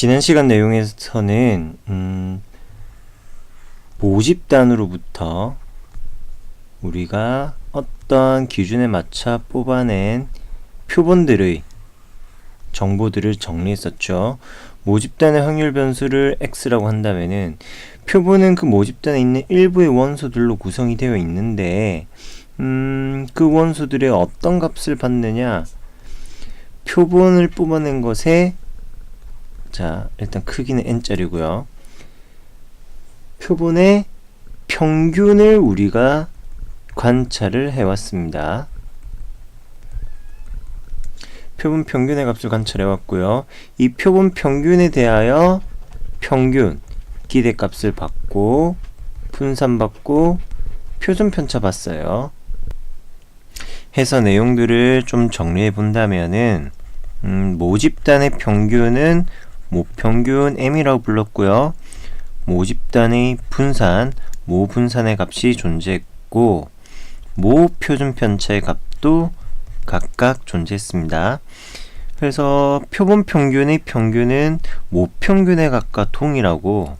지난 시간 내용에서는 모집단으로부터 우리가 어떠한 기준에 맞춰 뽑아낸 표본들의 정보들을 정리했었죠. 모집단의 확률 변수를 x라고 한다면은 표본은 그 모집단에 있는 일부의 원소들로 구성이 되어 있는데 그 원소들의 어떤 값을 받느냐, 표본을 뽑아낸 것에, 자 일단 크기는 n짜리고요. 표본의 평균을 우리가 관찰을 해왔습니다. 표본 평균의 값을 관찰해왔고요. 이 표본 평균에 대하여 평균, 기대값을 받고 분산받고 표준 편차 봤어요. 해서 내용들을 좀 정리해 본다면은 모집단의 평균은 모평균 m이라고 불렀고요. 모집단의 분산, 모분산의 값이 존재했고 모표준 편차의 값도 각각 존재했습니다. 그래서 표본 평균의 평균은 모평균의 값과 동일하고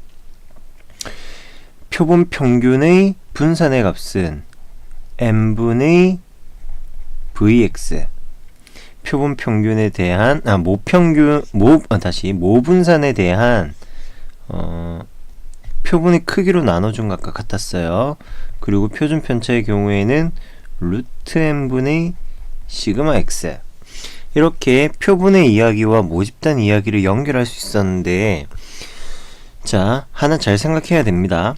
표본 평균의 분산의 값은 n분의 vx, 표본 평균에 대한 모분산에 대한 표본의 크기로 나눠준 것과 같았어요. 그리고 표준 편차의 경우에는 루트 n분의 시그마 x, 이렇게 표본의 이야기와 모집단 이야기를 연결할 수 있었는데, 자 하나 잘 생각해야 됩니다.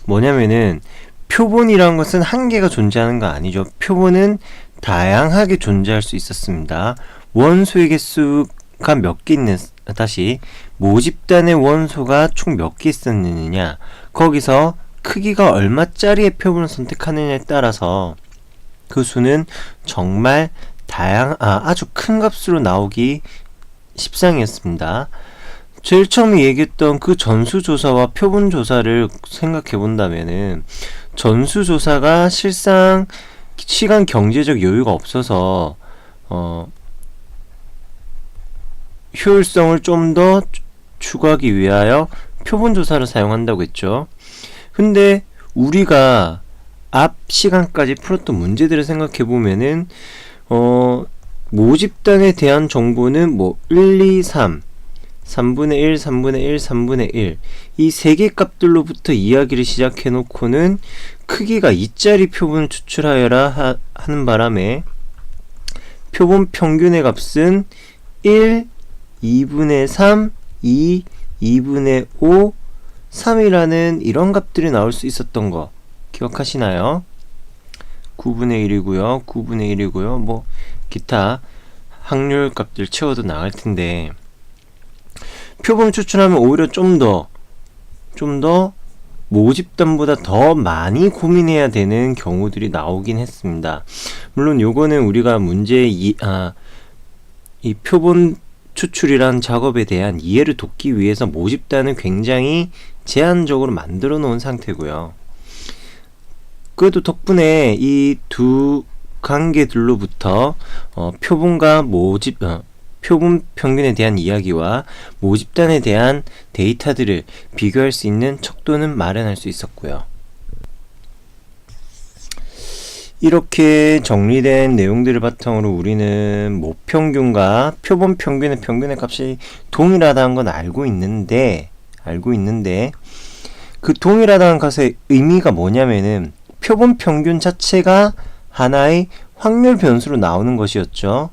뭐냐면은 표본이란 것은 한계가 존재하는 거 아니죠. 표본은 다양하게 존재할 수 있었습니다. 원소의 개수가 몇 개 있는, 다시 모집단의 원소가 총 몇 개 있었느냐, 거기서 크기가 얼마짜리의 표본을 선택하느냐에 따라서 그 수는 정말 아주 큰 값으로 나오기 십상이었습니다. 제일 처음에 얘기했던 그 전수조사와 표본조사를 생각해 본다면은, 전수조사가 실상 시간 경제적 여유가 없어서 효율성을 좀 더 추구하기 위하여 표본조사를 사용한다고 했죠. 근데 우리가 앞 시간까지 풀었던 문제들을 생각해 보면은 모집단에 대한 정보는 1, 2, 3, 3분의 1, 3분의 1, 3분의 1, 이 세 개 값들로부터 이야기를 시작해 놓고는 크기가 2짜리 표본을 추출하여라 하는 바람에 표본 평균의 값은 1, 2분의 3, 2, 2분의 5, 3이라는 이런 값들이 나올 수 있었던 거 기억하시나요? 9분의 1이고요. 9분의 1이고요. 기타 확률 값들 채워도 나갈 텐데, 표본 추출하면 오히려 좀 더 모집단보다 더 많이 고민해야 되는 경우들이 나오긴 했습니다. 물론 요거는 우리가 이 표본 추출이란 작업에 대한 이해를 돕기 위해서 모집단을 굉장히 제한적으로 만들어 놓은 상태고요. 그래도 덕분에 이 두 관계들로부터 표본 평균에 대한 이야기와 모집단에 대한 데이터들을 비교할 수 있는 척도는 마련할 수 있었고요. 이렇게 정리된 내용들을 바탕으로 우리는 모평균과 표본 평균의 값이 동일하다는 건 알고 있는데 그 동일하다는 것의 의미가 뭐냐면은 표본 평균 자체가 하나의 확률 변수로 나오는 것이었죠.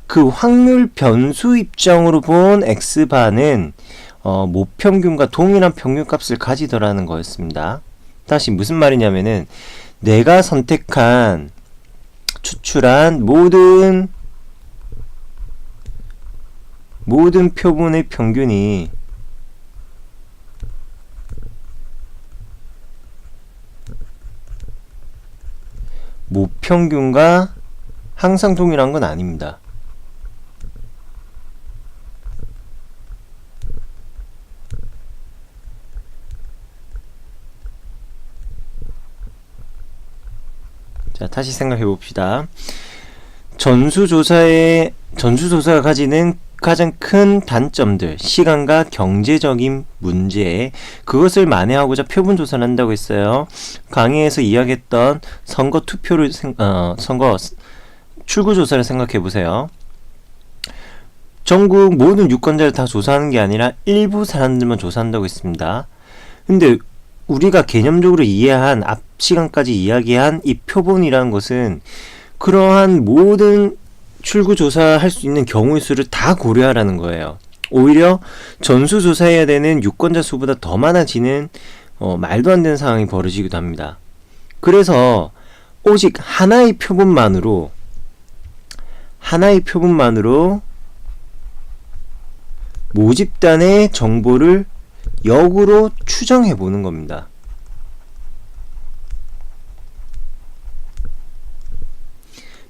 그 확률 변수 입장으로 본 x바는 모평균과 동일한 평균값을 가지더라는 거였습니다. 다시 무슨 말이냐면은 내가 선택한 추출한 모든 표본의 평균이 모평균과 항상 동일한 건 아닙니다. 자, 다시 생각해 봅시다. 전수조사에 전수조사가 가지는 가장 큰 단점들, 시간과 경제적인 문제, 그것을 만회하고자 표본조사를 한다고 했어요. 강의에서 이야기했던 선거 투표를 선거 출구조사를 생각해 보세요. 전국 모든 유권자를 다 조사하는 게 아니라 일부 사람들만 조사한다고 했습니다. 근데 우리가 개념적으로 이해한 앞 시간까지 이야기한 이 표본이라는 것은 그러한 모든 출구조사할 수 있는 경우의 수를 다 고려하라는 거예요. 오히려 전수조사해야 되는 유권자 수보다 더 많아지는 말도 안 되는 상황이 벌어지기도 합니다. 그래서 오직 하나의 표본만으로 모집단의 정보를 역으로 추정해 보는 겁니다.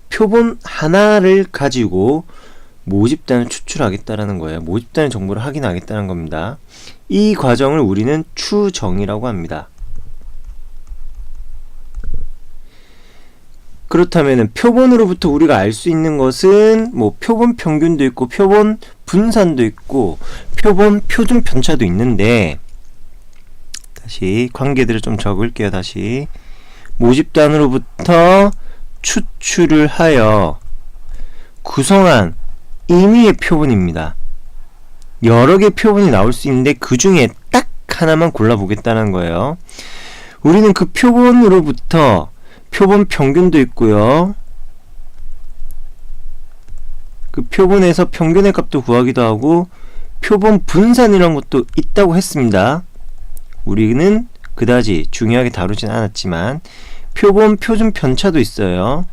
표본 하나를 가지고 모집단을 추출하겠다라는 거예요. 모집단의 정보를 확인하겠다는 겁니다. 이 과정을 우리는 추정이라고 합니다. 그렇다면 표본으로부터 우리가 알 수 있는 것은 뭐 표본 평균도 있고 표본 분산도 있고 표본 표준 편차도 있는데, 다시 관계들을 좀 적을게요. 다시 모집단으로부터 추출을 하여 구성한 임의의 표본입니다. 여러 개의 표본이 나올 수 있는데 그 중에 딱 하나만 골라보겠다는 거예요. 우리는 그 표본으로부터 표본 평균도 있고요. 그 표본에서 평균의 값도 구하기도 하고 표본 분산이라는 것도 있다고 했습니다. 우리는 그다지 중요하게 다루진 않았지만 표본 표준 편차도 있어요.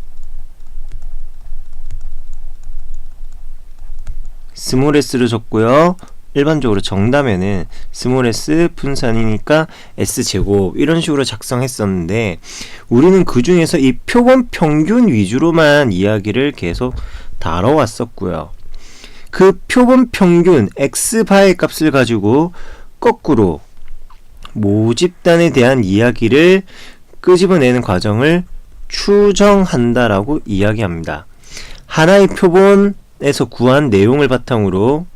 스몰 s를 줬고요. 일반적으로 정답에는 스몰 s 분산이니까 s제곱 이런 식으로 작성했었는데, 우리는 그 중에서 이 표본 평균 위주로만 이야기를 계속 다뤄왔었고요. 그 표본 평균 x바의 값을 가지고 거꾸로 모집단에 대한 이야기를 끄집어내는 과정을 추정한다라고 이야기합니다. 하나의 표본에서 구한 내용을 바탕으로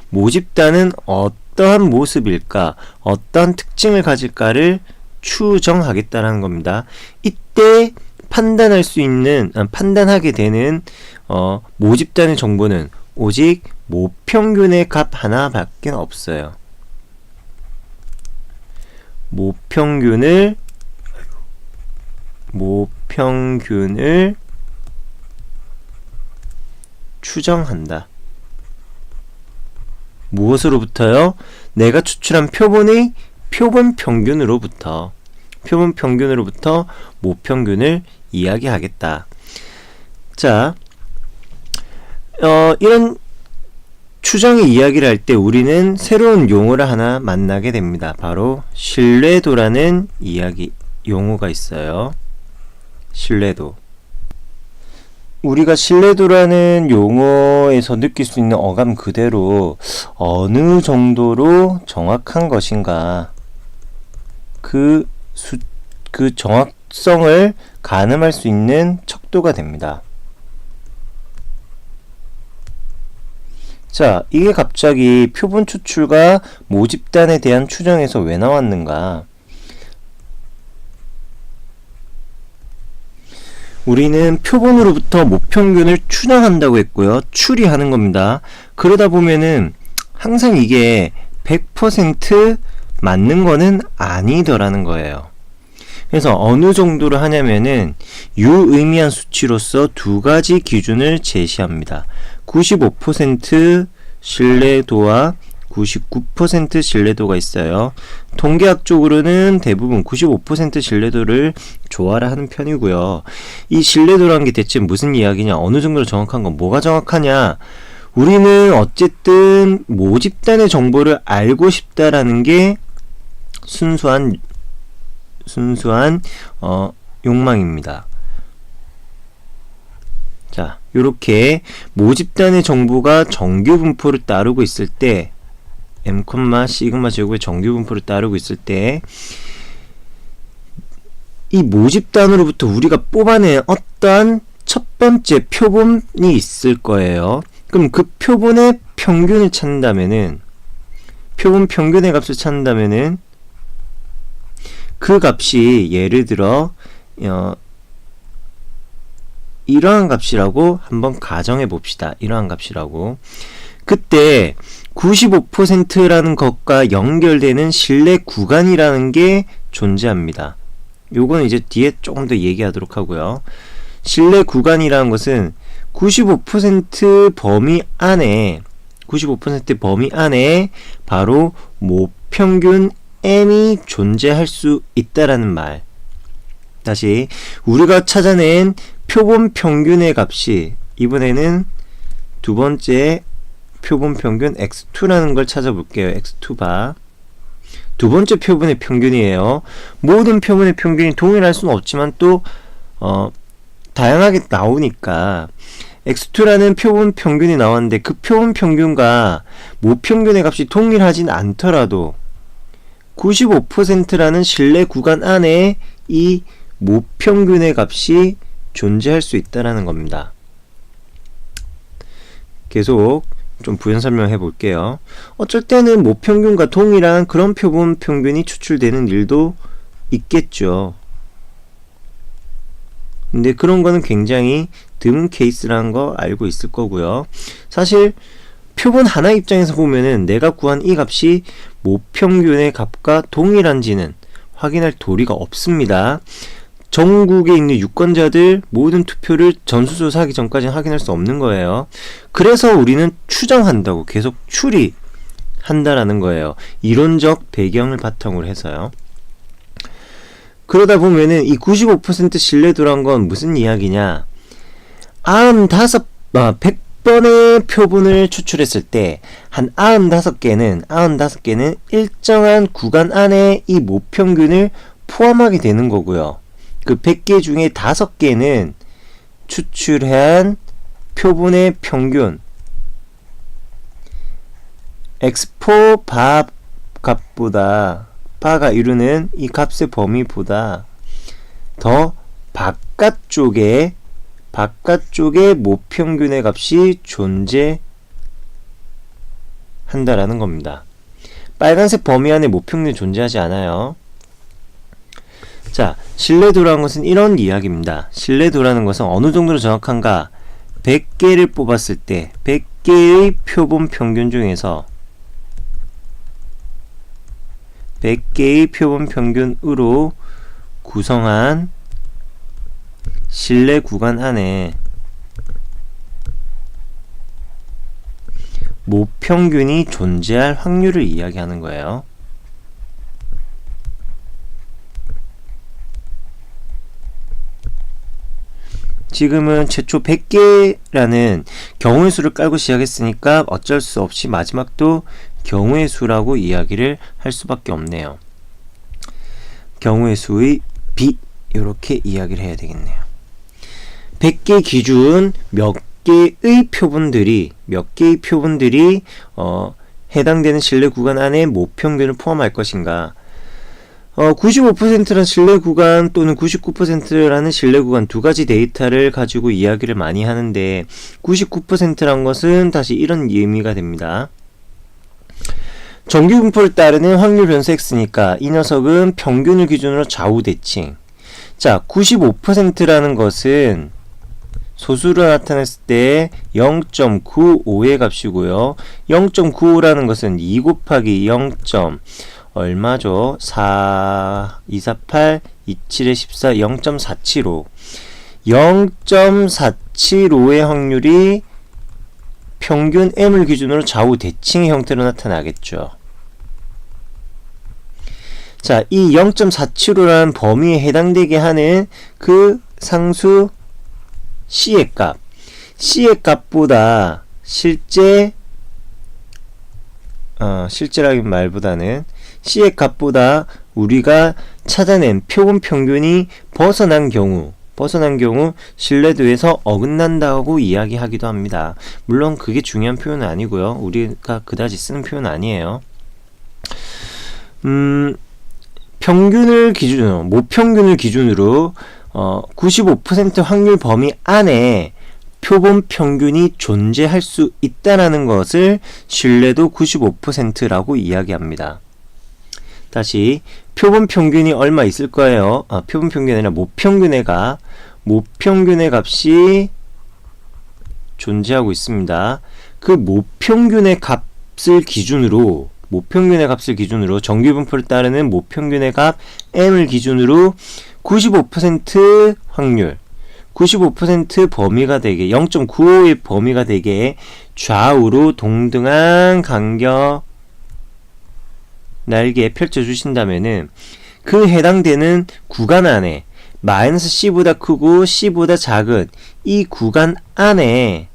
모집단은 어떠한 모습일까, 어떠한 특징을 가질까를 추정하겠다는 겁니다. 이때 판단하게 되는 모집단의 정보는 오직 모평균의 값 하나밖에 없어요. 모평균을 추정한다. 무엇으로부터요? 내가 추출한 표본의 표본 평균으로부터 모평균을 이야기하겠다. 자, 이런 추정의 이야기를 할 때 우리는 새로운 용어를 하나 만나게 됩니다. 바로 신뢰도라는 용어가 있어요. 신뢰도. 우리가 신뢰도라는 용어에서 느낄 수 있는 어감 그대로 어느 정도로 정확한 것인가, 그 정확성을 가늠할 수 있는 척도가 됩니다. 자, 이게 갑자기 표본 추출과 모집단에 대한 추정에서 왜 나왔는가? 우리는 표본으로부터 모평균을 추정한다고 했고요. 추리하는 겁니다. 그러다 보면은 항상 이게 100% 맞는 거는 아니더라는 거예요. 그래서 어느 정도로 하냐면은 유의미한 수치로서 두 가지 기준을 제시합니다. 95% 신뢰도와 99% 신뢰도가 있어요. 통계학적으로는 대부분 95% 신뢰도를 좋아라 하는 편이고요. 이 신뢰도라는 게 대체 무슨 이야기냐, 어느 정도로 정확한 건 뭐가 정확하냐, 우리는 어쨌든 모집단의 정보를 알고 싶다라는 게 순수한 욕망입니다. 자, 요렇게 모집단의 정보가 정규 분포를 따르고 있을 때, m, 시그마 제곱의 정규 분포를 따르고 있을 때, 이 모집단으로부터 우리가 뽑아낸 어떠한 첫 번째 표본이 있을 거예요. 그럼 그 표본의 평균을 찾는다면은, 표본 평균의 값을 찾는다면은 그 값이 예를 들어 이러한 값이라고 한번 가정해 봅시다. 이러한 값이라고. 그때 95%라는 것과 연결되는 신뢰 구간이라는 게 존재합니다. 요거는 이제 뒤에 조금 더 얘기하도록 하고요. 신뢰 구간이라는 것은 95% 범위 안에 95% 범위 안에 바로 모평균 m이 존재할 수 있다라는 말. 다시 우리가 찾아낸 표본 평균의 값이 이번에는 두 번째 표본 평균 x2라는 걸 찾아볼게요. x2바. 두 번째 표본의 평균이에요. 모든 표본의 평균이 동일할 수는 없지만 또 다양하게 나오니까 x2라는 표본 평균이 나왔는데 그 표본 평균과 모평균의 값이 동일하진 않더라도 95%라는 신뢰 구간 안에 이 모평균의 값이 존재할 수 있다는 겁니다. 계속 좀 부연 설명해 볼게요. 어쩔 때는 모평균과 동일한 그런 표본 평균이 추출되는 일도 있겠죠. 근데 그런 거는 굉장히 드문 케이스라는 거 알고 있을 거고요. 사실 표본 하나 입장에서 보면은 내가 구한 이 값이 모평균의 값과 동일한지는 확인할 도리가 없습니다. 전국에 있는 유권자들 모든 투표를 전수조사하기 전까지는 확인할 수 없는 거예요. 그래서 우리는 추정한다고 계속 추리한다라는 거예요. 이론적 배경을 바탕으로 해서요. 그러다 보면은 이 95% 신뢰도란 건 무슨 이야기냐? 100번의 표본을 추출했을 때 한 95개는 일정한 구간 안에 이 모평균을 포함하게 되는 거고요. 그 100개 중에 5개는 추출한 표본의 평균 x4 바 값보다 바가 이루는 이 값의 범위보다 더 바깥쪽에 모평균의 값이 존재한다라는 겁니다. 빨간색 범위 안에 모평균이 존재하지 않아요. 자, 신뢰도라는 것은 이런 이야기입니다. 신뢰도라는 것은 어느 정도로 정확한가? 100개를 뽑았을 때 100개의 표본 평균 중에서 100개의 표본 평균으로 구성한 신뢰 구간 안에 모평균이 존재할 확률을 이야기하는 거예요. 지금은 최초 100개라는 경우의 수를 깔고 시작했으니까 어쩔 수 없이 마지막도 경우의 수라고 이야기를 할 수밖에 없네요. 경우의 수의 비 이렇게 이야기를 해야 되겠네요. 100개 기준 몇 개의 표본들이 해당되는 신뢰 구간 안에 모평균을 포함할 것인가? 95%라는 신뢰 구간 또는 99%라는 신뢰 구간 두 가지 데이터를 가지고 이야기를 많이 하는데 99%란 것은 다시 이런 의미가 됩니다. 정규분포를 따르는 확률 변수 x니까 이 녀석은 평균을 기준으로 좌우 대칭. 자, 95%라는 것은 소수로 나타냈을 때 0.95의 값이고요. 0.95라는 것은 2 곱하기 0. 얼마죠? 248, 27에 14, 0.475. 0.475의 확률이 평균 m을 기준으로 좌우 대칭의 형태로 나타나겠죠. 자, 이 0.475라는 범위에 해당되게 하는 그 상수 C의 값. C의 값보다 실제라는 말보다는 C의 값보다 우리가 찾아낸 표본 평균이 벗어난 경우 신뢰도에서 어긋난다고 이야기하기도 합니다. 물론 그게 중요한 표현은 아니고요. 우리가 그다지 쓰는 표현은 아니에요. 모평균을 기준으로 95% 확률 범위 안에 표본 평균이 존재할 수 있다라는 것을 신뢰도 95%라고 이야기합니다. 다시 표본 평균이 얼마 있을 거예요? 표본 평균이 아니라 모평균의 값이 존재하고 있습니다. 그 모평균의 값을 기준으로 정규분포를 따르는 모평균의 값 m을 기준으로 95% 확률 95% 범위가 되게 0.95의 범위가 되게 좌우로 동등한 간격 날개에 펼쳐주신다면은 그 해당되는 구간 안에 마이너스 C보다 크고 C보다 작은 이 구간 안에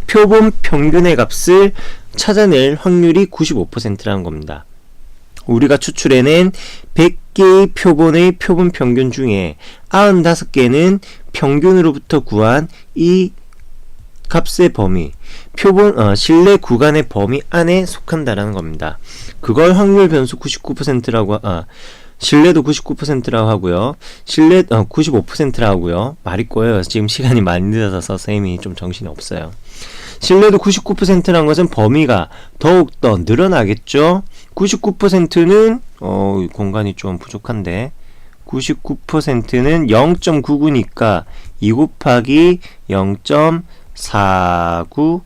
표본 평균의 값을 찾아낼 확률이 95%라는 겁니다. 우리가 추출해낸 100개의 표본의 표본 평균 중에 95개는 평균으로부터 구한 이 값의 범위, 신뢰 구간의 범위 안에 속한다라는 겁니다. 그걸 확률 변수 99%라고, 신뢰도 99%라고 하고요. 95%라고 하고요. 말이 꼬여요. 지금 시간이 많이 늦어서 쌤이 좀 정신이 없어요. 신뢰도 99%라는 것은 범위가 더욱더 늘어나겠죠. 99%는 공간이 좀 부족한데 99%는 0.99니까 2 곱하기 0.49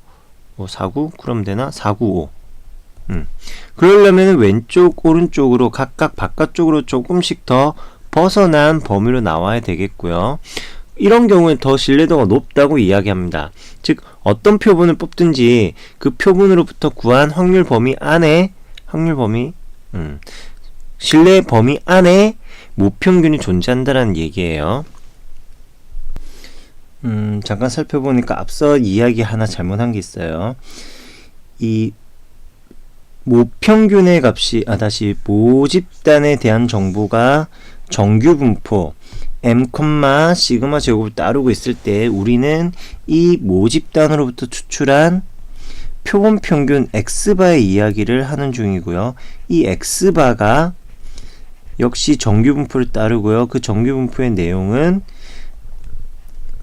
그럼 되나? 495 그러려면 왼쪽 오른쪽으로 각각 바깥쪽으로 조금씩 더 벗어난 범위로 나와야 되겠고요. 이런 경우에 더 신뢰도가 높다고 이야기합니다. 즉 어떤 표본을 뽑든지 그 표본으로부터 구한 확률 범위 안에 신뢰 범위 안에 모평균이 존재한다는 얘기예요. 잠깐 살펴보니까 앞서 이야기 하나 잘못한 게 있어요. 이 모평균의 값이 다시 모집단에 대한 정보가 정규분포 m, 시그마 제곱을 따르고 있을 때 우리는 이 모집단으로부터 추출한 표본 평균 x바의 이야기를 하는 중이고요. 이 x바가 역시 정규분포를 따르고요. 그 정규분포의 내용은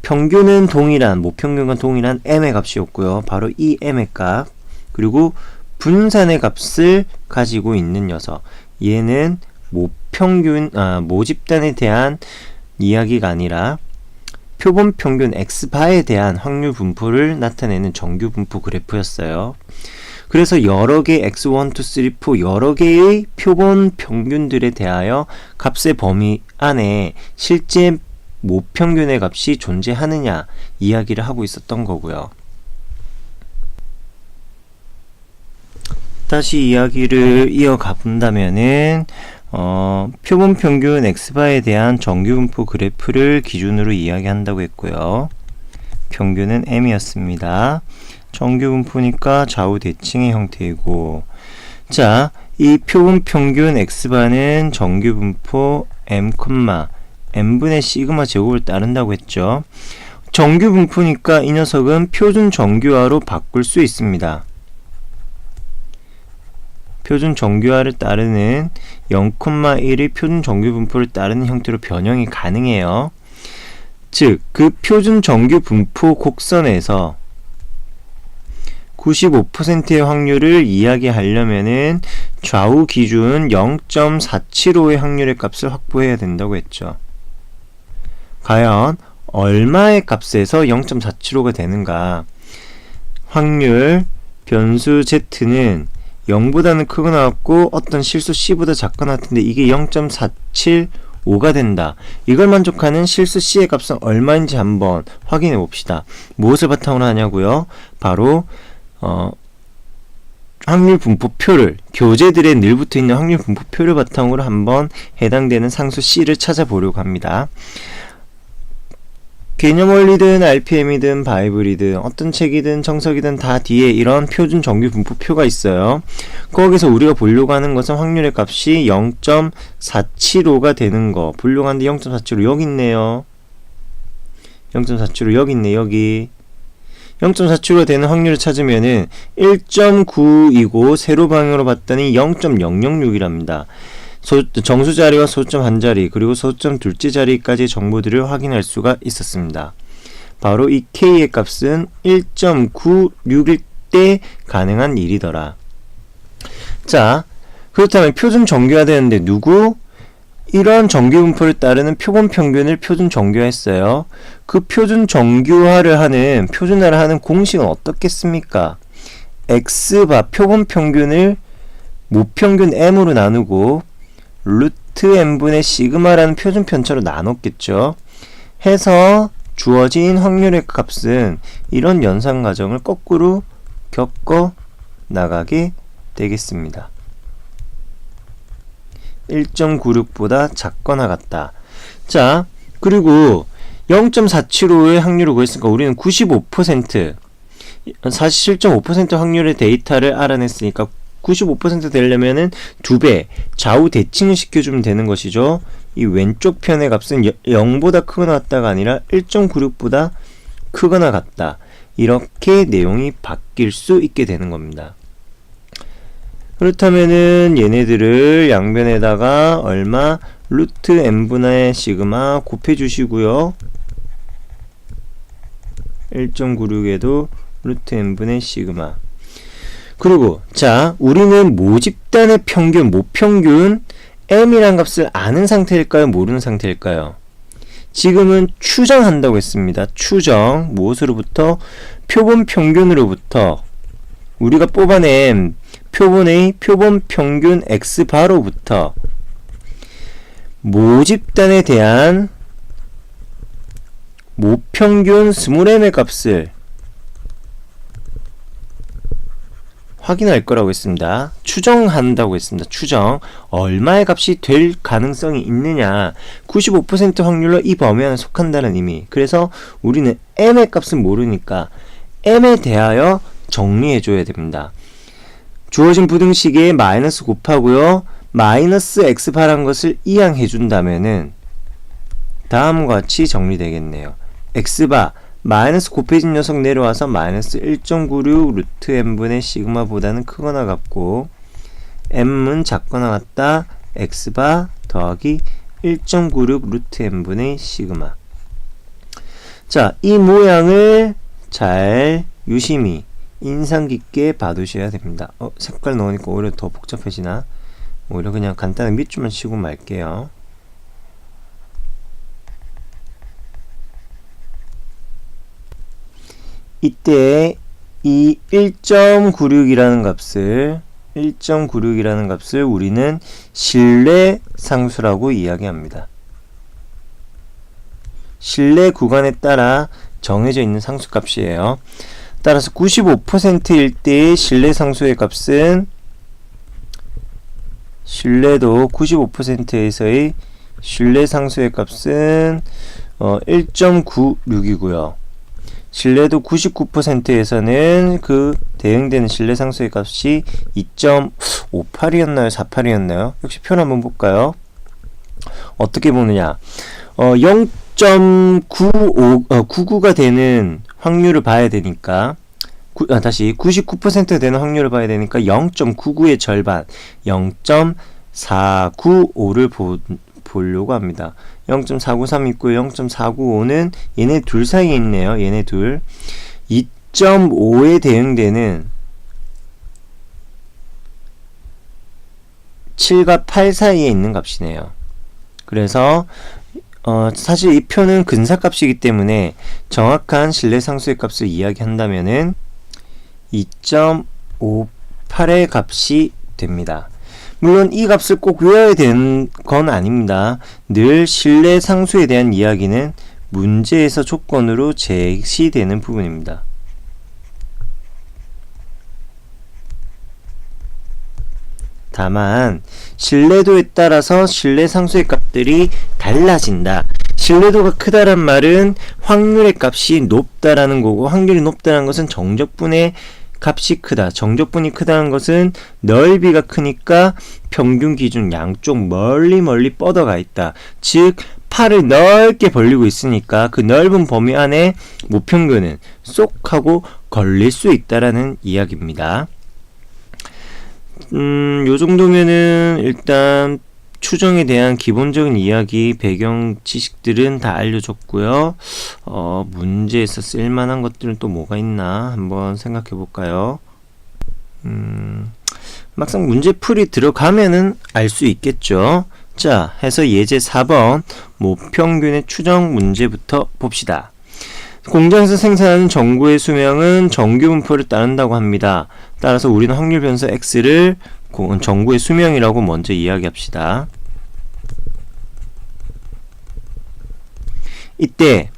평균은 동일한, 모평균과 동일한 m의 값이었고요. 바로 이 m의 값, 그리고 분산의 값을 가지고 있는 녀석. 얘는 모집단에 대한 이야기가 아니라 표본 평균 x바에 대한 확률 분포를 나타내는 정규 분포 그래프였어요. 그래서 여러 개 x1, 2, 3, 4 여러 개의 표본 평균들에 대하여 값의 범위 안에 실제 모평균의 값이 존재하느냐 이야기를 하고 있었던 거고요. 다시 이야기를 이어가 본다면은 표본 평균 x바에 대한 정규분포 그래프를 기준으로 이야기한다고 했고요. 평균은 m이었습니다. 정규분포니까 좌우 대칭의 형태이고, 자, 이 표본 평균 x바는 정규분포 m분의 시그마 제곱을 따른다고 했죠. 정규분포니까 이 녀석은 표준 정규화로 바꿀 수 있습니다. 표준 정규화를 따르는 0,1의 표준 정규분포를 따르는 형태로 변형이 가능해요. 즉, 그 표준 정규분포 곡선에서 95%의 확률을 이야기하려면은 좌우 기준 0.475의 확률의 값을 확보해야 된다고 했죠. 과연 얼마의 값에서 0.475가 되는가? 확률 변수 z는 0보다는 크고 나왔고 어떤 실수 c보다 작거나 같은데 이게 0.475가 된다. 이걸 만족하는 실수 c의 값은 얼마인지 한번 확인해 봅시다. 무엇을 바탕으로 하냐고요? 바로 확률 분포표를, 교재들에 늘 붙어 있는 확률 분포표를 바탕으로 한번 해당되는 상수 c를 찾아보려고 합니다. 개념원리든 RPM이든 바이블이든 어떤 책이든 정석이든 다 뒤에 이런 표준 정규 분포표가 있어요. 거기서 우리가 보려고 하는 것은 확률의 값이 0.475가 되는 거 보려고 하는데 0.475 여기 있네요. 0.475 여기 있네. 여기 0.475가 되는 확률을 찾으면은 1.9이고 세로 방향으로 봤더니 0.006이랍니다. 정수 자리와 소수점 한 자리 그리고 소수점 둘째 자리까지 정보들을 확인할 수가 있었습니다. 바로 이 K의 값은 1.96일 때 가능한 일이더라. 자, 그렇다면 표준 정규화되는데 누구? 이런 정규 분포를 따르는 표본 평균을 표준 정규화했어요. 그 표준 정규화를 하는 표준화를 하는 공식은 어떻겠습니까? x바 표본 평균을 모평균 m으로 나누고 루트 m분의 시그마라는 표준 편차로 나눴겠죠. 해서 주어진 확률의 값은 이런 연산 과정을 거꾸로 겪어 나가게 되겠습니다. 1.96보다 작거나 같다. 자, 그리고 0.475의 확률을 구했으니까 우리는 95% 47.5% 확률의 데이터를 알아냈으니까 95% 되려면은 2배 좌우 대칭을 시켜주면 되는 것이죠. 이 왼쪽 편의 값은 0보다 크거나 같다가 아니라 1.96보다 크거나 같다. 이렇게 내용이 바뀔 수 있게 되는 겁니다. 그렇다면은 얘네들을 양변에다가 얼마? 루트 n분의 시그마 곱해 주시고요. 1.96에도 루트 n분의 시그마. 그리고 자, 우리는 모집단의 평균, 모평균 m이란 값을 아는 상태일까요? 모르는 상태일까요? 지금은 추정한다고 했습니다. 추정. 무엇으로부터? 표본 평균으로부터 우리가 뽑아낸 표본의 표본 평균 x바로부터 모집단에 대한 모평균 스몰 m의 값을 확인할 거라고 했습니다. 추정한다고 했습니다. 추정. 얼마의 값이 될 가능성이 있느냐. 95% 확률로 이 범위 안에 속한다는 의미. 그래서 우리는 m의 값은 모르니까 m에 대하여 정리해줘야 됩니다. 주어진 부등식에 마이너스 곱하고요. 마이너스 x바란 것을 이항해준다면은 다음과 같이 정리되겠네요. x바 마이너스 곱해진 녀석 내려와서 마이너스 1.96 루트 m분의 시그마보다는 크거나 같고 m은 작거나 같다. x바 더하기 1.96 루트 m분의 시그마. 자, 이 모양을 잘 유심히 인상 깊게 봐두셔야 됩니다. 색깔 넣으니까 오히려 더 복잡해지나? 오히려 그냥 간단하게 밑줄만 치고 말게요. 이때 이 1.96이라는 값을 우리는 신뢰 상수라고 이야기합니다. 신뢰 구간에 따라 정해져 있는 상수 값이에요. 따라서 95%일 때의 신뢰 상수의 값은 신뢰도 95%에서의 신뢰 상수의 값은 1.96이고요. 신뢰도 99%에서는 그 대응되는 신뢰 상수의 값이 2.58이었나요? 48이었나요? 역시 표를 한번 볼까요? 어떻게 보느냐? 0.99가 되는 확률을 봐야 되니까 다시 99% 되는 확률을 봐야 되니까 0.99의 절반 0.495를 보려고 합니다. 0.493 있고요. 0.495는 얘네 둘 사이에 있네요. 얘네 둘. 2.5에 대응되는 7과 8 사이에 있는 값이네요. 그래서 사실 이 표는 근사값이기 때문에 정확한 신뢰상수의 값을 이야기한다면은 2.58의 값이 됩니다. 물론 이 값을 꼭 외워야 되는 건 아닙니다. 늘 신뢰상수에 대한 이야기는 문제에서 조건으로 제시되는 부분입니다. 다만 신뢰도에 따라서 신뢰상수의 값들이 달라진다. 신뢰도가 크다란 말은 확률의 값이 높다라는 거고, 확률이 높다는 것은 정적분의 값이 크다. 정적분이 크다는 것은 넓이가 크니까 평균 기준 양쪽 멀리 뻗어가 있다. 즉 팔을 넓게 벌리고 있으니까 그 넓은 범위 안에 모평균은 쏙 하고 걸릴 수 있다라는 이야기입니다. 요 정도면은 일단 추정에 대한 기본적인 이야기, 배경 지식들은 다 알려줬고요. 문제에서 쓸만한 것들은 또 뭐가 있나 한번 생각해 볼까요? 막상 문제풀이 들어가면은 알 수 있겠죠. 자, 해서 예제 4번 모평균의 추정 문제부터 봅시다. 공장에서 생산하는 전구의 수명은 정규 분포를 따른다고 합니다. 따라서 우리는 확률 변수 x를 전구의 수명이라고 먼저 이야기합시다. 이때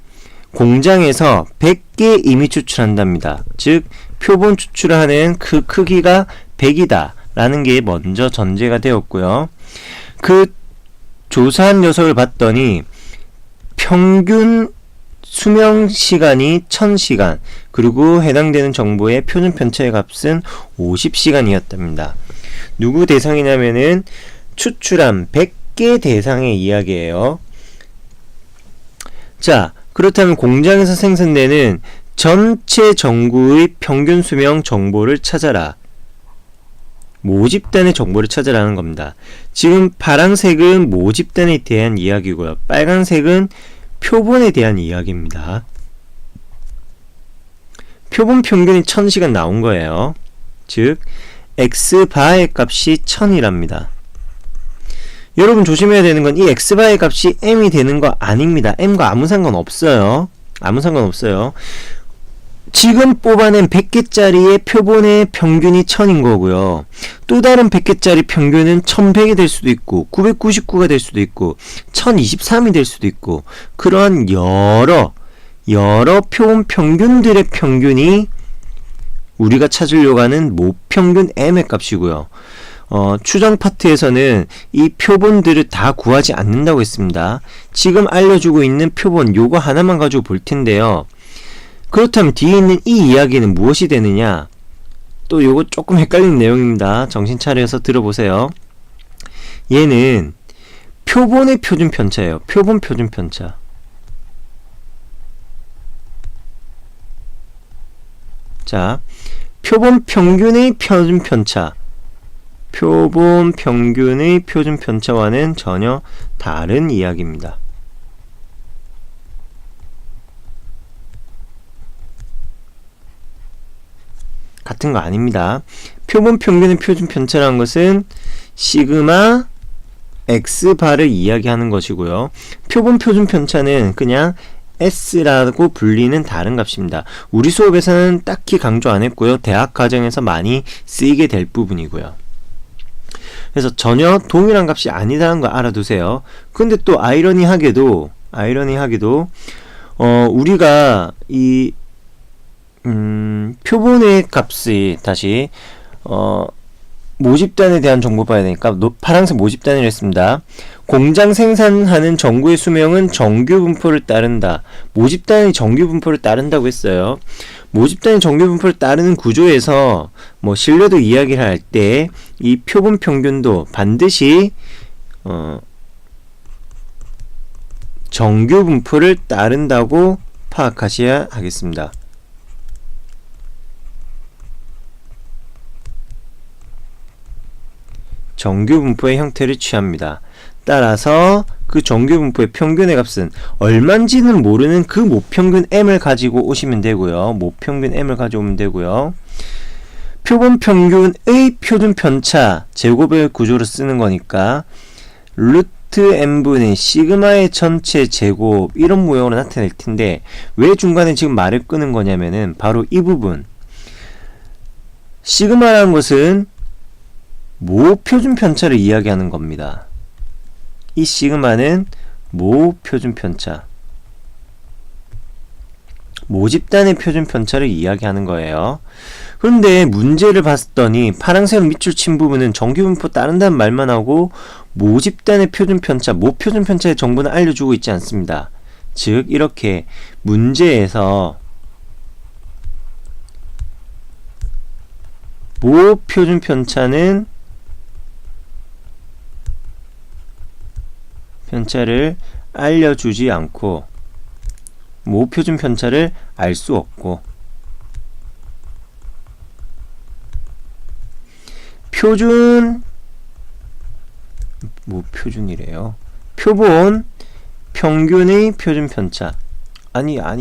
공장에서 100개 임의 추출한답니다. 즉 표본 추출을 하는 그 크기가 100이다 라는 게 먼저 전제가 되었고요. 그 조사한 녀석을 봤더니 평균 수명 시간이 1000시간, 그리고 해당되는 정보의 표준 편차의 값은 50시간이었답니다. 누구 대상이냐면은 추출한 100개 대상의 이야기예요. 자, 그렇다면 공장에서 생산되는 전체 전구의 평균 수명 정보를 찾아라. 모집단의 정보를 찾아라는 겁니다. 지금 파란색은 모집단에 대한 이야기고요. 빨간색은 표본에 대한 이야기입니다. 표본 평균이 1000시간 나온 거예요. 즉 x바의 값이 1000이랍니다. 여러분 조심해야 되는 건 이 x바의 값이 m이 되는 거 아닙니다. m과 아무 상관없어요. 아무 상관없어요. 지금 뽑아낸 100개짜리의 표본의 평균이 1000인 거고요. 또 다른 100개짜리 평균은 1100이 될 수도 있고 999가 될 수도 있고 1023이 될 수도 있고, 그러한 여러 표본 평균들의 평균이 우리가 찾으려고 하는 모평균 m의 값이고요. 추정 파트에서는 이 표본들을 다 구하지 않는다고 했습니다. 지금 알려주고 있는 표본 요거 하나만 가지고 볼 텐데요. 그렇다면 뒤에 있는 이 이야기는 무엇이 되느냐? 또 요거 조금 헷갈리는 내용입니다. 정신 차려서 들어보세요. 얘는 표본의 표준 편차예요. 표본 표준 편차. 자, 표본 평균의 표준 편차. 표본 평균의 표준 편차와는 전혀 다른 이야기입니다. 같은 거 아닙니다. 표본 평균의 표준 편차라는 것은 시그마 x바를 이야기하는 것이고요. 표본 표준 편차는 그냥 S라고 불리는 다른 값입니다. 우리 수업에서는 딱히 강조 안 했고요. 대학 과정에서 많이 쓰이게 될 부분이고요. 그래서 전혀 동일한 값이 아니다는 거 알아두세요. 근데 또 아이러니하게도 우리가 이 표본의 값이 다시 모집단에 대한 정보 봐야 되니까 파란색 모집단을 했습니다. 공장 생산하는 전구의 수명은 정규 분포를 따른다. 모집단이 정규 분포를 따른다고 했어요. 모집단이 정규 분포를 따르는 구조에서 신뢰도 이야기를 할 때 이 표본 평균도 반드시 정규 분포를 따른다고 파악하셔야 하겠습니다. 정규 분포의 형태를 취합니다. 따라서 그 정규 분포의 평균의 값은 얼마인지는 모르는 그 모평균 m을 가지고 오시면 되고요. 모평균 m을 가져오면 되고요. 표본 평균의 표준 편차 제곱의 구조로 쓰는 거니까 루트 n분의 시그마의 전체 제곱 이런 모형으로 나타낼 텐데, 왜 중간에 지금 말을 끄는 거냐면은 바로 이 부분, 시그마라는 것은 모표준 편차를 이야기하는 겁니다. 이 시그마는 모표준 편차, 모집단의 표준 편차를 이야기하는 거예요. 그런데 문제를 봤더니 파란색으로 밑줄 친 부분은 정규분포 따른다는 말만 하고 모집단의 표준 편차, 모표준 편차의 정보는 알려주고 있지 않습니다. 즉 이렇게 문제에서 모표준 편차는 편차를 알려주지 않고 모표준 편차를 알 수 없고, 표준 뭐 표준이래요. 표본 평균의 표준 편차. 아니야.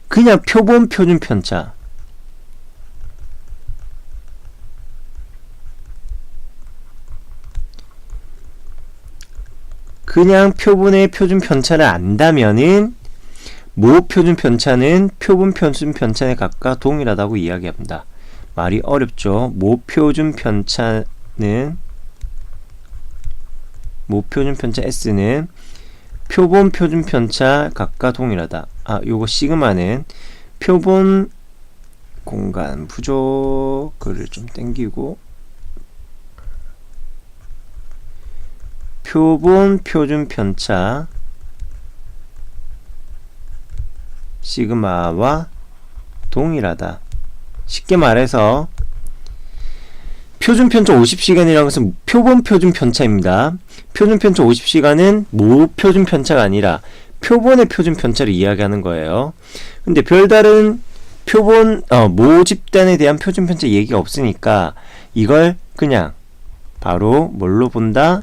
그냥 표본 표준 편차. 그냥 표본의 표준 편차를 안다면은 모 표준 편차는 표본 표준 편차에 각각 동일하다고 이야기합니다. 말이 어렵죠. 모 표준 편차 S는 표본 표준 편차 각각 동일하다. 요거 시그마는 표본 공간 부족 글을 좀 땡기고 표본 표준 편차 시그마와 동일하다. 쉽게 말해서 표준 편차 50시간이라는 것은 표본 표준 편차입니다. 표준 편차 50시간은 모 표준 편차가 아니라 표본의 표준 편차를 이야기하는 거예요. 근데 별다른 표본 모 집단에 대한 표준 편차 얘기가 없으니까 이걸 그냥 바로 뭘로 본다?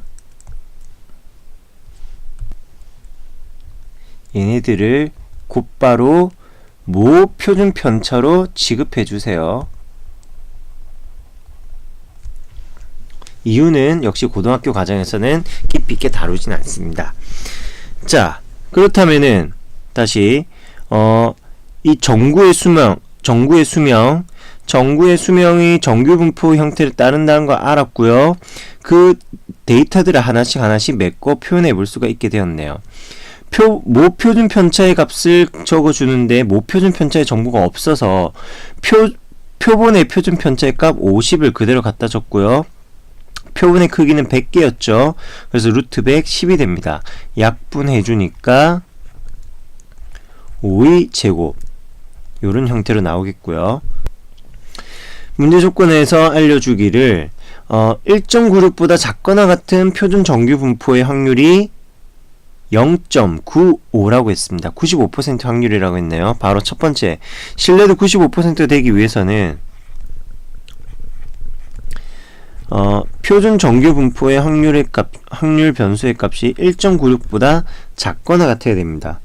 얘네들을 곧바로 모 표준 편차로 취급해 주세요. 이유는 역시 고등학교 과정에서는 깊이 있게 다루진 않습니다. 자, 그렇다면은 다시 이 정구의 수명이 정규 분포 형태를 따른다는 거 알았고요. 그 데이터들을 하나씩 메꿔 표현해 볼 수가 있게 되었네요. 모 표준 편차의 값을 적어주는데 모 표준 편차의 정보가 없어서 표본의 표준 편차의 값 50을 그대로 갖다 줬고요. 표본의 크기는 100개였죠. 그래서 루트 100 10이 됩니다. 약분해 주니까 5의 제곱 요런 형태로 나오겠고요. 문제 조건에서 알려주기를 일정 그룹보다 작거나 같은 표준 정규 분포의 확률이 0.95라고 했습니다. 95% 확률이라고 했네요. 바로 첫 번째, 신뢰도 95% 되기 위해서는 표준 정규 분포의 확률 변수의 값이 1.96보다 작거나 같아야 됩니다.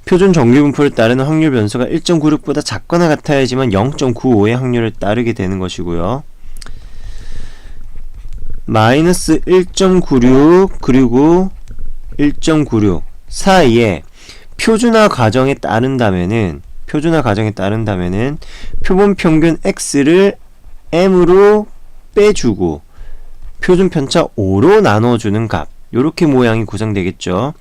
표준 정규 분포를 따르는 확률 변수가 1.96보다 작거나 같아야지만 0.95의 확률을 따르게 되는 것이고요. 마이너스 1.96 그리고 1.96 사이에 표준화 과정에 따른다면은 표본 평균 x를 m으로 빼주고 표준 편차 5로 나눠주는 값, 요렇게 모양이 구성되겠죠.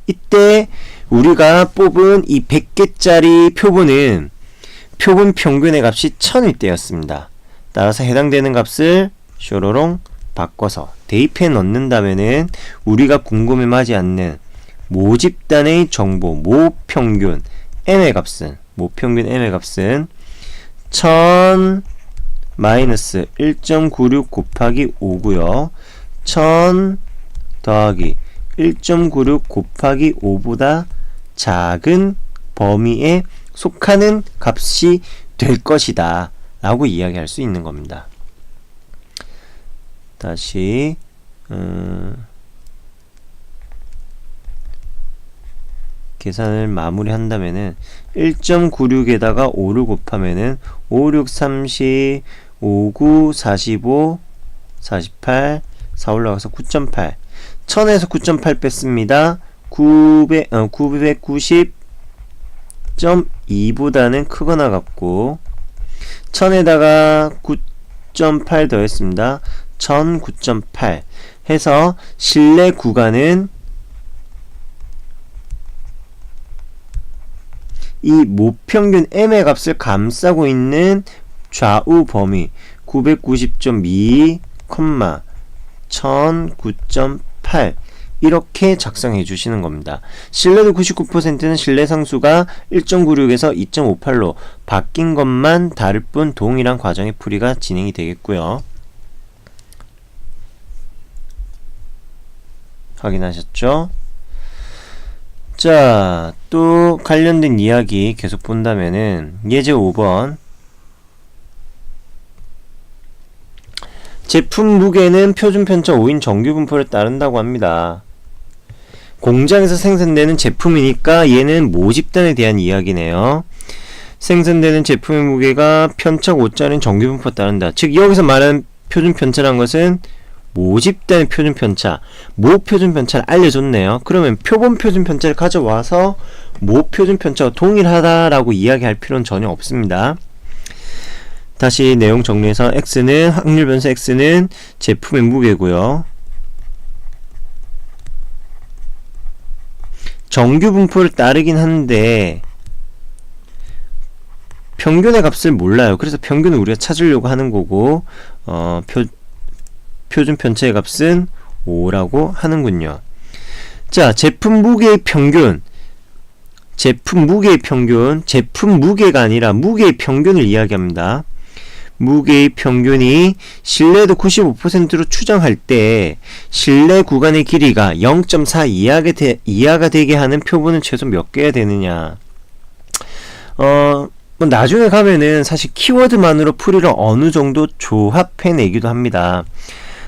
이때 우리가 뽑은 이 100개짜리 표본은 표본 평균의 값이 1000일 때였습니다. 따라서 해당되는 값을 쇼로롱 바꿔서 대입해 넣는다면은 우리가 궁금해하지 않는 모 집단의 정보 모평균 m의 값은 1000 마이너스 1.96 곱하기 5고요. 1000 더하기 1.96 곱하기 5보다 작은 범위에 속하는 값이 될 것이다 라고 이야기할 수 있는 겁니다. 다시 계산을 마무리한다면은 1.96에다가 5를 곱하면은 5, 6, 30, 5, 9, 45, 48, 4 올라가서 9.8. 1000에서 9.8 뺐습니다. 990.2보다는 크거나 같고 1000에다가 9.8 더했습니다. 1000 9.8 해서 신뢰 구간은 이 모평균 m의 값을 감싸고 있는 좌우 범위 990.2, 1000 9.8 이렇게 작성해 주시는 겁니다. 신뢰도 99%는 신뢰 상수가 1.96에서 2.58로 바뀐 것만 다를 뿐 동일한 과정의 풀이가 진행이 되겠고요. 확인하셨죠? 자, 또 관련된 이야기 계속 본다면은 예제 5번 제품 무게는 표준 편차 5인 정규 분포를 따른다고 합니다. 공장에서 생산되는 제품이니까 얘는 모집단에 대한 이야기네요. 생산되는 제품의 무게가 편차 5짜리인 정규 분포에 따른다. 즉 여기서 말하는 표준 편차란 것은 모집단의 표준 편차, 모 표준 편차를 알려줬네요. 그러면 표본 표준 편차를 가져와서 모 표준 편차와 동일하다라고 이야기할 필요는 전혀 없습니다. 다시 내용 정리해서 x는 확률 변수 x는 제품의 무게고요. 정규 분포를 따르긴 하는데 평균의 값을 몰라요. 그래서 평균을 우리가 찾으려고 하는 거고 표준 편차의 값은 5라고 하는군요. 자, 제품 무게의 평균, 제품 무게가 아니라 무게의 평균을 이야기합니다. 무게의 평균이 신뢰도 95%로 추정할 때 신뢰 구간의 길이가 0.4 이하가 되게 하는 표본은 최소 몇 개야 되느냐. 나중에 가면은 사실 키워드만으로 풀이를 어느 정도 조합해내기도 합니다.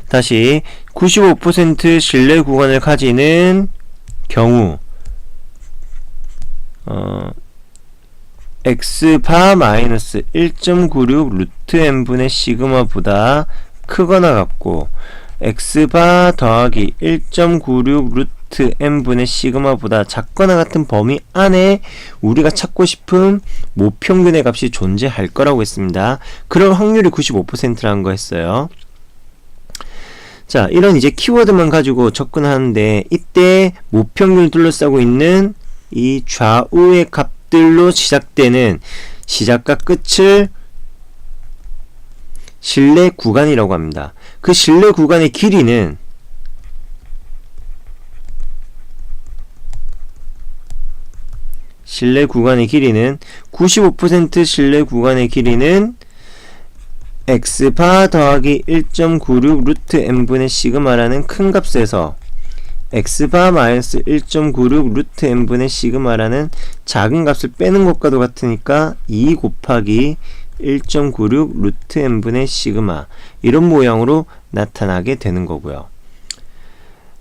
다시 95% 신뢰 구간을 가지는 경우 x바 마이너스 1.96 루트 n분의 시그마보다 크거나 같고 x바 더하기 1.96 루트 n분의 시그마보다 작거나 같은 범위 안에 우리가 찾고 싶은 모평균의 값이 존재할 거라고 했습니다. 그럴 확률이 95%라는 거 했어요. 자, 이런 이제 키워드만 가지고 접근하는데 이때 모평균을 둘러싸고 있는 이 좌우의 값들로 시작되는 시작과 끝을 신뢰 구간이라고 합니다. 그 신뢰 구간의 길이는 신뢰 구간의 길이는 95% 신뢰 구간의 길이는 x바 더하기 1.96 루트 n분의 시그마라는 큰 값에서 x바 마이너스 1.96 루트 n분의 시그마라는 작은 값을 빼는 것과도 같으니까 2 곱하기 1.96 루트 n분의 시그마 이런 모양으로 나타나게 되는 거고요.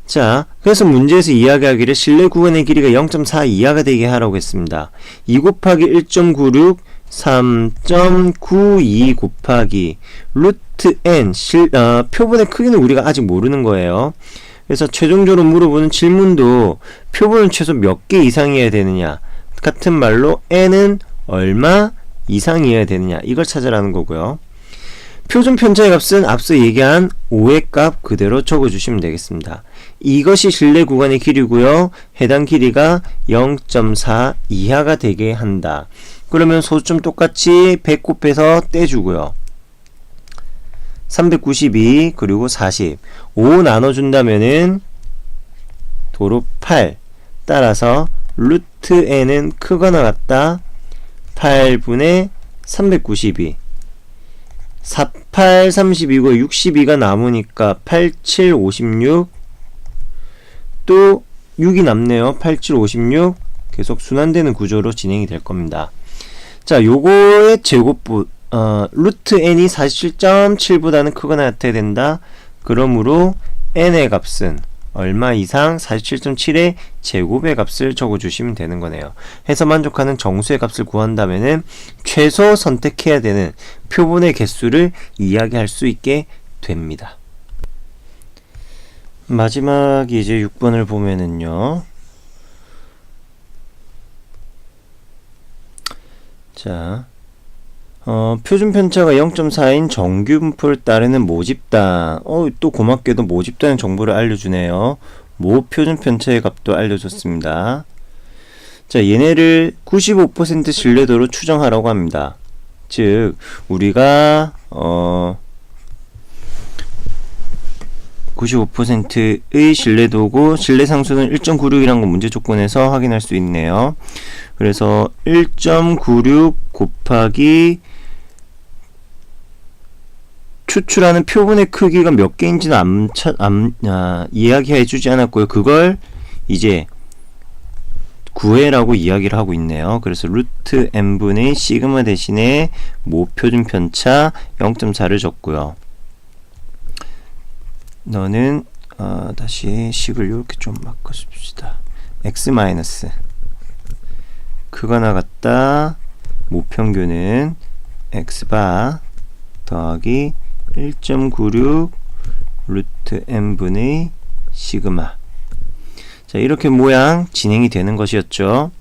자, 그래서 문제에서 이야기하기를 신뢰 구간의 길이가 0.4 이하가 되게 하라고 했습니다. 2 곱하기 1.96 3.92 곱하기 루트 n 표본의 크기는 우리가 아직 모르는 거예요. 그래서 최종적으로 물어보는 질문도 표본은 최소 몇 개 이상이어야 되느냐, 같은 말로 n은 얼마 이상이어야 되느냐, 이걸 찾으라는 거고요. 표준 편차의 값은 앞서 얘기한 5의 값 그대로 적어주시면 되겠습니다. 이것이 신뢰 구간의 길이고요. 해당 길이가 0.4 이하가 되게 한다. 그러면 소수점 똑같이 100 곱해서 떼주고요. 392 그리고 40 5 나눠준다면은 도로 8 따라서 루트 n은 크거나 같다 8분의 392 48 32고 62가 남으니까 87 56 또 6이 남네요. 87 56 계속 순환되는 구조로 진행이 될 겁니다. 자, 요거의 제곱부 루트 n이 47.7보다는 크거나 같아야 된다. 그러므로 n의 값은 얼마 이상 47.7의 제곱의 값을 적어주시면 되는 거네요. 해서 만족하는 정수의 값을 구한다면은 최소 선택해야 되는 표본의 개수를 이야기할 수 있게 됩니다. 마지막이 이제 6번을 보면은요. 자, 표준 편차가 0.4인 정규 분포를 따르는 모집단. 또 고맙게도 모집단의 정보를 알려주네요. 모 표준 편차의 값도 알려줬습니다. 자, 얘네를 95% 신뢰도로 추정하라고 합니다. 즉, 우리가 95%의 신뢰도고 신뢰 상수는 1.96이라는 거 문제 조건에서 확인할 수 있네요. 그래서 1.96 곱하기 추출하는 표본의 크기가 몇 개인지는 이야기해 주지 않았고요. 그걸 이제 구해라고 이야기를 하고 있네요. 그래서 루트 n분의 시그마 대신에 모 표준 편차 0.4를 줬고요. 너는 다시 식을 이렇게 좀 바꿔줍시다. x 마이너스 크거나 같다. 모평균은 x바 더하기 1.96 루트 n분의 시그마. 자, 이렇게 모양 진행이 되는 것이었죠.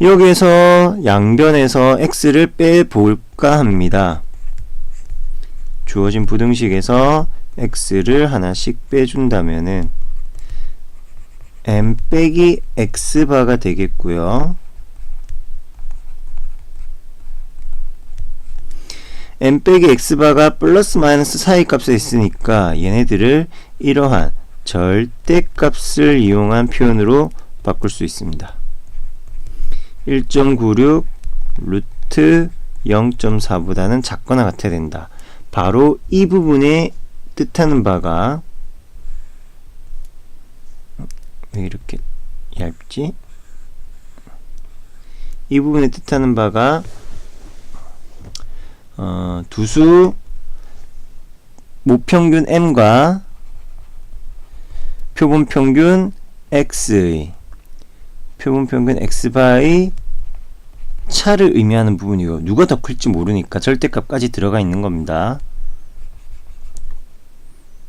여기에서 양변에서 x를 빼볼까 합니다. 주어진 부등식에서 x를 하나씩 빼준다면은 m 빼기 x바가 되겠고요. m 빼기 x바가 플러스 마이너스 사이 값에 있으니까 얘네들을 이러한 절대값을 이용한 표현으로 바꿀 수 있습니다. 1.96 루트 0.4보다는 작거나 같아야 된다. 바로 이 부분에 뜻하는 바가 왜 이렇게 얇지? 이 부분에 뜻하는 바가 두수 모평균 m과 표본평균 x의 표본평균 x바의 차를 의미하는 부분이고, 누가 더 클지 모르니까 절대값까지 들어가 있는 겁니다.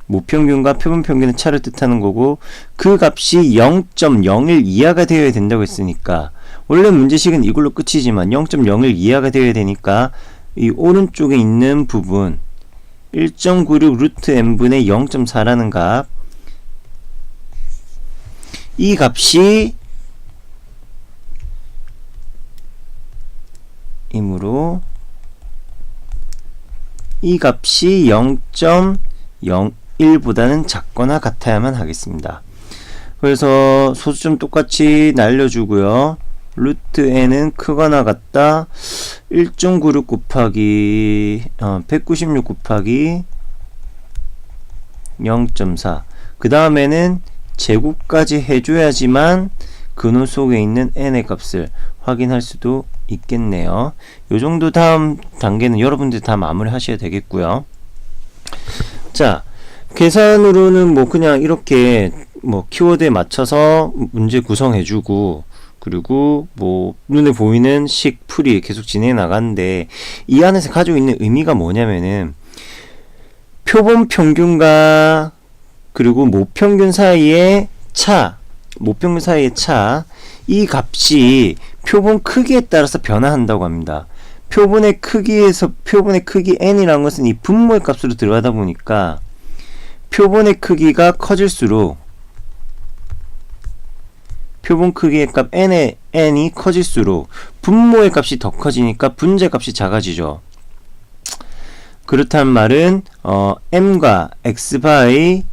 모평균과 표본평균의 차를 뜻하는 거고, 그 값이 0.01 이하가 되어야 된다고 했으니까, 원래 문제식은 이걸로 끝이지만 0.01 이하가 되어야 되니까 이 오른쪽에 있는 부분 1.96 루트 n분의 0.4라는 값, 이 값이 이므로 이 값이 0.01보다는 작거나 같아야만 하겠습니다. 그래서 소수점 똑같이 날려주고요. 루트 n은 크거나 같다. 1.96 곱하기 196 곱하기 0.4. 그 다음에는 제곱까지 해줘야지만 근호 속에 있는 n의 값을 확인할 수도 있겠네요. 요 정도 다음 단계는 여러분들이 다 마무리 하셔야 되겠고요. 자, 계산으로는 뭐 그냥 이렇게 뭐 키워드에 맞춰서 문제 구성해주고, 그리고 뭐 눈에 보이는 식 풀이 계속 진행해 나가는데, 이 안에서 가지고 있는 의미가 뭐냐면은 표본 평균과 그리고 모평균 사이의 차, 모평균 사이의 차, 이 값이 표본 크기에 따라서 변화한다고 합니다. 표본의 크기에서 표본의 크기 n이라는 것은 이 분모의 값으로 들어가다 보니까 표본의 크기가 커질수록 표본 크기의 값 n이 커질수록 분모의 값이 더 커지니까 분자 값이 작아지죠. 그렇다는 말은 m과 x바의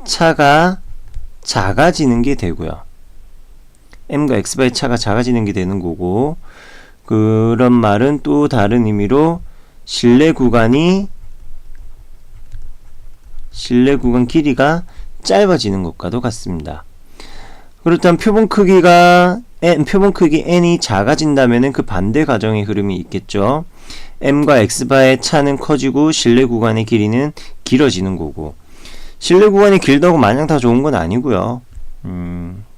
차가 작아지는 게 되고요. m과 x바의 차가 작아지는 게 되는 거고, 그런 말은 또 다른 의미로 실내 구간 길이가 짧아지는 것과도 같습니다. 그렇다면 표본 크기 n이 작아진다면은 그 반대 가정의 흐름이 있겠죠. m과 x바의 차는 커지고 실내 구간의 길이는 길어지는 거고, 실내 구간이 길다고 마냥 다 좋은 건 아니고요.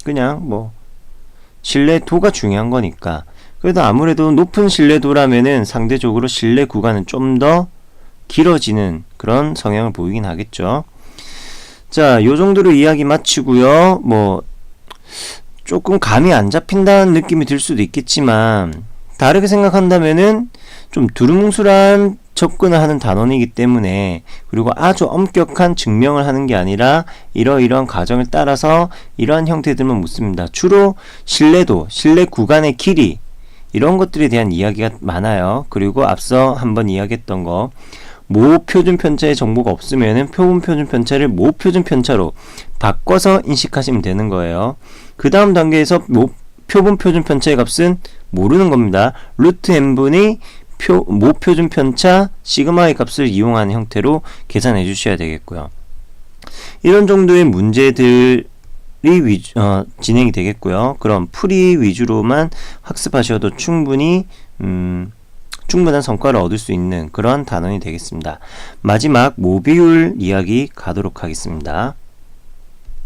그냥 뭐 신뢰도가 중요한 거니까. 그래도 아무래도 높은 신뢰도라면은 상대적으로 신뢰 구간은 좀 더 길어지는 그런 성향을 보이긴 하겠죠. 자, 요 정도로 이야기 마치고요. 뭐 조금 감이 안 잡힌다는 느낌이 들 수도 있겠지만, 다르게 생각한다면은 좀 두루뭉술한 접근을 하는 단원이기 때문에, 그리고 아주 엄격한 증명을 하는 게 아니라 이러이러한 과정을 따라서 이러한 형태들만 묻습니다. 주로 신뢰도, 신뢰 구간의 길이, 이런 것들에 대한 이야기가 많아요. 그리고 앞서 한번 이야기했던 거, 모표준 편차의 정보가 없으면은 표본 표준 편차를 모표준 편차로 바꿔서 인식하시면 되는 거예요. 그 다음 단계에서 표본 표준 편차의 값은 모르는 겁니다. 루트 n분의 모표준 편차 시그마의 값을 이용하는 형태로 계산해 주셔야 되겠고요. 이런 정도의 문제들이 진행이 되겠고요. 그럼 풀이 위주로만 학습하셔도 충분히 충분한 성과를 얻을 수 있는 그러한 단원이 되겠습니다. 마지막 모비율 이야기 가도록 하겠습니다.